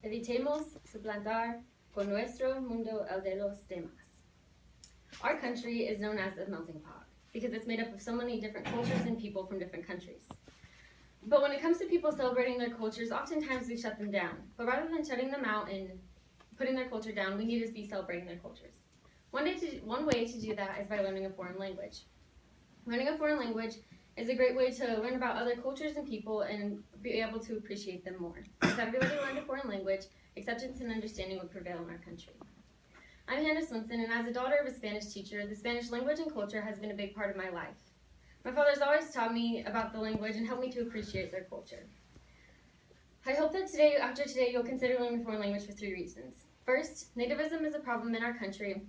Evitemos suplantar con nuestro mundo el de los demás. Our country is known as a melting pot because it's made up of so many different cultures and people from different countries. But when it comes to people celebrating their cultures, oftentimes we shut them down. But rather than shutting them out and putting their culture down, we need to be celebrating their cultures. One way to do that is by learning a foreign language. Learning a foreign language is a great way to learn about other cultures and people and be able to appreciate them more. If everybody learned a foreign language, acceptance and understanding would prevail in our country. I'm Hannah Swinson, and as a daughter of a Spanish teacher, the Spanish language and culture has been a big part of my life. My father's always taught me about the language and helped me to appreciate their culture. I hope that after today, you'll consider learning a foreign language for 3 reasons. First, nativism is a problem in our country,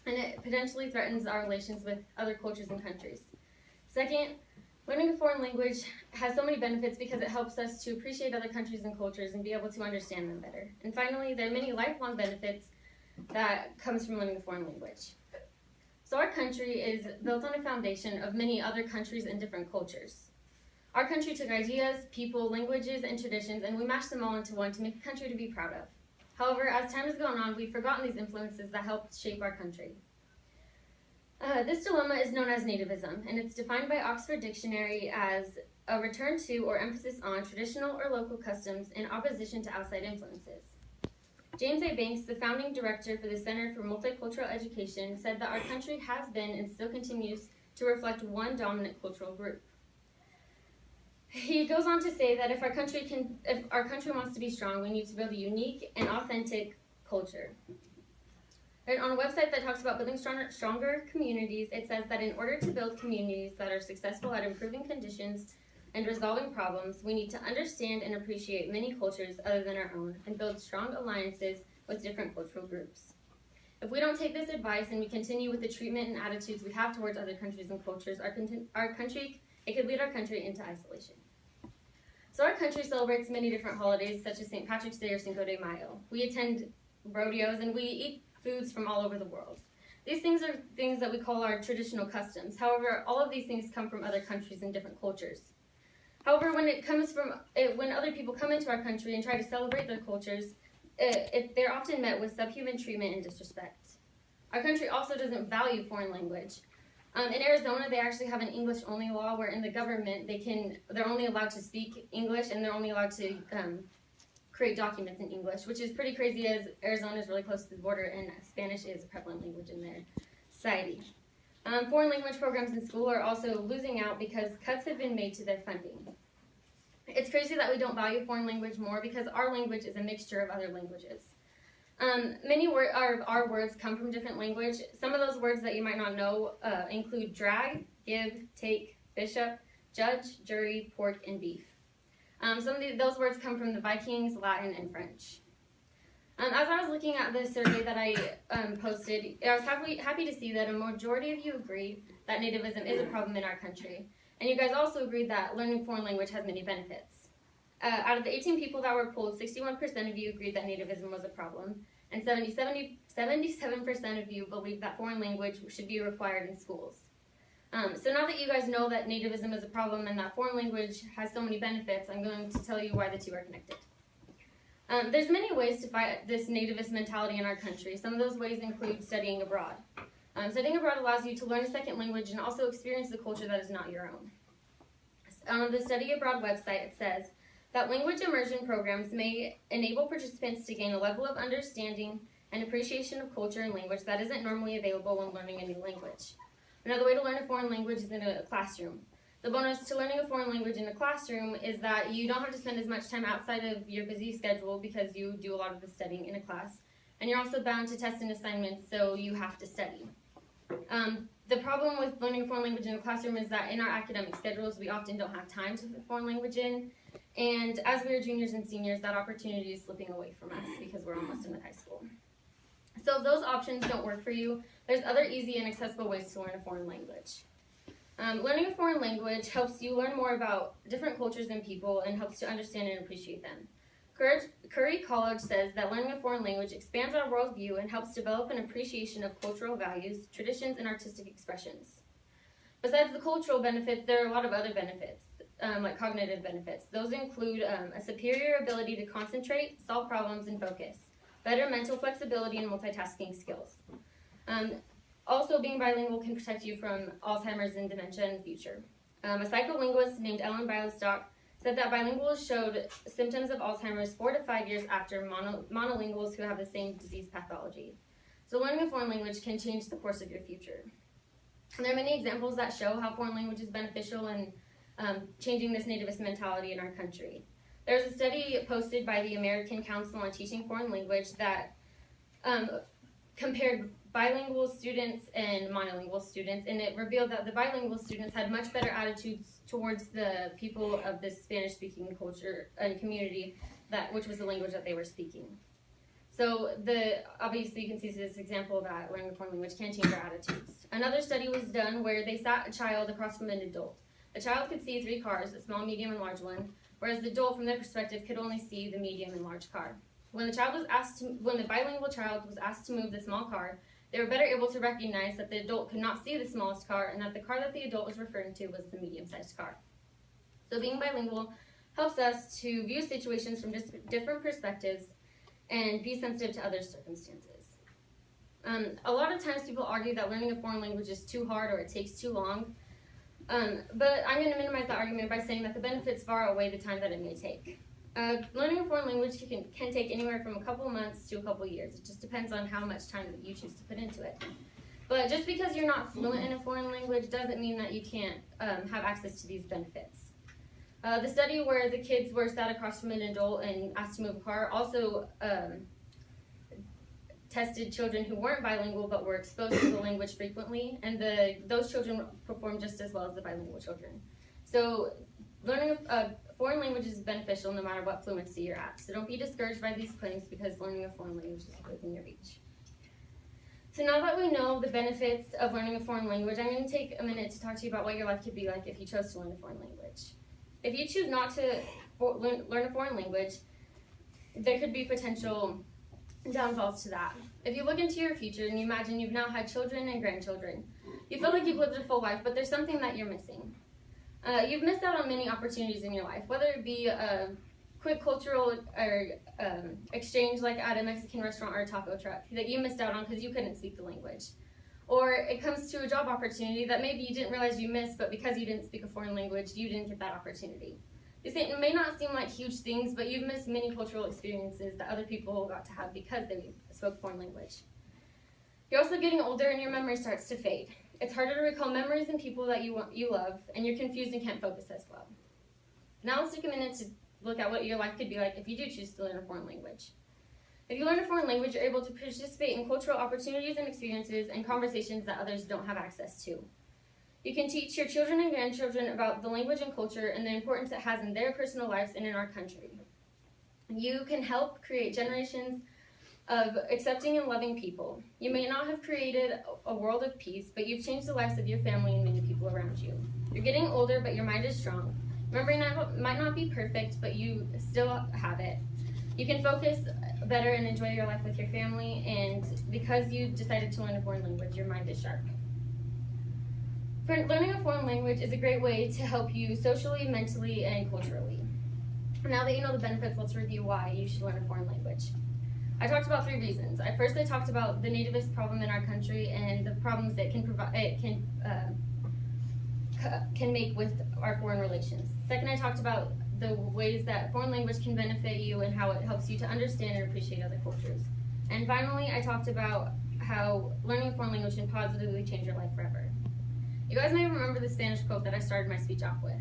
and it potentially threatens our relations with other cultures and countries. Second, learning a foreign language has so many benefits because it helps us to appreciate other countries and cultures and be able to understand them better. And finally, there are many lifelong benefits that comes from learning a foreign language. So our country is built on a foundation of many other countries and different cultures. Our country took ideas, people, languages, and traditions, and we mashed them all into one to make a country to be proud of. However, as time has gone on, we've forgotten these influences that helped shape our country. This dilemma is known as nativism, and it's defined by Oxford Dictionary as a return to or emphasis on traditional or local customs in opposition to outside influences. James A. Banks, the founding director for the Center for Multicultural Education, said that our country has been and still continues to reflect one dominant cultural group. He goes on to say that if our country wants to be strong, we need to build a unique and authentic culture. And on a website that talks about building stronger communities, it says that in order to build communities that are successful at improving conditions and resolving problems, we need to understand and appreciate many cultures other than our own and build strong alliances with different cultural groups. If we don't take this advice and we continue with the treatment and attitudes we have towards other countries and cultures, it could lead our country into isolation. So our country celebrates many different holidays, such as St. Patrick's Day or Cinco de Mayo. We attend rodeos and we eat foods from all over the world. These things are things that we call our traditional customs. However, all of these things come from other countries and different cultures. However, when other people come into our country and try to celebrate their cultures, they're often met with subhuman treatment and disrespect. Our country also doesn't value foreign language. In Arizona, they actually have an English-only law where in the government they're only allowed to speak English and they're only allowed to create documents in English, which is pretty crazy as Arizona is really close to the border and Spanish is a prevalent language in their society. Foreign language programs in school are also losing out because cuts have been made to their funding. It's crazy that we don't value foreign language more because our language is a mixture of other languages. Many of our words come from different language. Some of those words that you might not know include drag, give, take, bishop, judge, jury, pork, and beef. Some of those words come from the Vikings, Latin, and French. As I was looking at the survey that I posted, I was happy to see that a majority of you agreed that nativism is a problem in our country. And you guys also agreed that learning foreign language has many benefits. Out of the 18 people that were polled, 61% of you agreed that nativism was a problem, and 77% of you believed that foreign language should be required in schools. So now that you guys know that nativism is a problem and that foreign language has so many benefits, I'm going to tell you why the two are connected. There's many ways to fight this nativist mentality in our country. Some of those ways include studying abroad. Studying abroad allows you to learn a second language and also experience the culture that is not your own. On the Study Abroad website, it says that language immersion programs may enable participants to gain a level of understanding and appreciation of culture and language that isn't normally available when learning a new language. Another way to learn a foreign language is in a classroom. The bonus to learning a foreign language in a classroom is that you don't have to spend as much time outside of your busy schedule because you do a lot of the studying in a class. And you're also bound to tests and assignments, so you have to study. The problem with learning a foreign language in a classroom is that in our academic schedules, we often don't have time to put foreign language in. And as we're juniors and seniors, that opportunity is slipping away from us because we're almost done with high school. So if those options don't work for you, there's other easy and accessible ways to learn a foreign language. Learning a foreign language helps you learn more about different cultures and people and helps to understand and appreciate them. Curry College says that learning a foreign language expands our worldview and helps develop an appreciation of cultural values, traditions, and artistic expressions. Besides the cultural benefits, there are a lot of other benefits. like cognitive benefits. Those include a superior ability to concentrate, solve problems, and focus, better mental flexibility, and multitasking skills. Also, being bilingual can protect you from Alzheimer's and dementia in the future. A psycholinguist named Ellen Bialystock said that bilinguals showed symptoms of Alzheimer's 4 to 5 years after monolinguals who have the same disease pathology. So learning a foreign language can change the course of your future. And there are many examples that show how foreign language is beneficial in changing this nativist mentality in our country. There's a study posted by the American Council on Teaching Foreign Language that compared bilingual students and monolingual students, and it revealed that the bilingual students had much better attitudes towards the people of the Spanish-speaking culture and community, which was the language that they were speaking. So obviously you can see this example that learning a foreign language can change our attitudes. Another study was done where they sat a child across from an adult. The child could see 3 cars, a small, medium, and large one, whereas the adult, from their perspective, could only see the medium and large car. When the bilingual child was asked to move the small car, they were better able to recognize that the adult could not see the smallest car and that the car that the adult was referring to was the medium-sized car. So being bilingual helps us to view situations from just different perspectives and be sensitive to other circumstances. A lot of times people argue that learning a foreign language is too hard or it takes too long, but I'm going to minimize that argument by saying that the benefits far outweigh the time that it may take. Learning a foreign language can take anywhere from a couple months to a couple years. It just depends on how much time that you choose to put into it. But just because you're not fluent in a foreign language doesn't mean that you can't have access to these benefits. The study where the kids were sat across from an adult and asked to move a car also tested children who weren't bilingual but were exposed to the language frequently, and those children performed just as well as the bilingual children. So learning a foreign language is beneficial no matter what fluency you're at. So don't be discouraged by these claims because learning a foreign language is within your reach. So now that we know the benefits of learning a foreign language, I'm going to take a minute to talk to you about what your life could be like if you chose to learn a foreign language. If you choose not to learn a foreign language, there could be potential downfalls to that. If you look into your future and you imagine you've now had children and grandchildren, you feel like you've lived a full life, but there's something that you're missing. You've missed out on many opportunities in your life, whether it be a quick cultural or exchange like at a Mexican restaurant or a taco truck that you missed out on because you couldn't speak the language. Or it comes to a job opportunity that maybe you didn't realize you missed, but because you didn't speak a foreign language, you didn't get that opportunity. These may not seem like huge things, but you've missed many cultural experiences that other people got to have because they spoke foreign language. You're also getting older and your memory starts to fade. It's harder to recall memories and people that you love, and you're confused and can't focus as well. Now let's take a minute to look at what your life could be like if you do choose to learn a foreign language. If you learn a foreign language, you're able to participate in cultural opportunities and experiences and conversations that others don't have access to. You can teach your children and grandchildren about the language and culture and the importance it has in their personal lives and in our country. You can help create generations of accepting and loving people. You may not have created a world of peace, but you've changed the lives of your family and many people around you. You're getting older, but your mind is strong. Memory might not be perfect, but you still have it. You can focus better and enjoy your life with your family, and because you decided to learn a foreign language, your mind is sharp. Learning a foreign language is a great way to help you socially, mentally, and culturally. Now that you know the benefits, let's review why you should learn a foreign language. I talked about 3 reasons. First, I talked about the nativist problem in our country and the problems that can make with our foreign relations. Second, I talked about the ways that foreign language can benefit you and how it helps you to understand and appreciate other cultures. And finally, I talked about how learning a foreign language can positively change your life forever. You guys may remember the Spanish quote that I started my speech off with.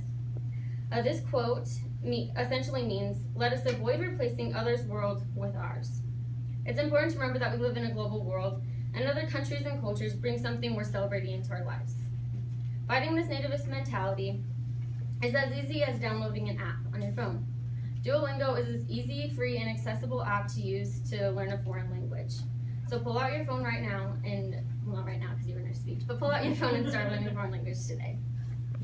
This quote essentially means, let us avoid replacing others' world with ours. It's important to remember that we live in a global world, and other countries and cultures bring something we're celebrating into our lives. Fighting this nativist mentality is as easy as downloading an app on your phone. Duolingo is an easy, free, and accessible app to use to learn a foreign language. So pull out your phone right now, and well, not right now because you're in your speech, but pull out your phone and start learning a foreign language today.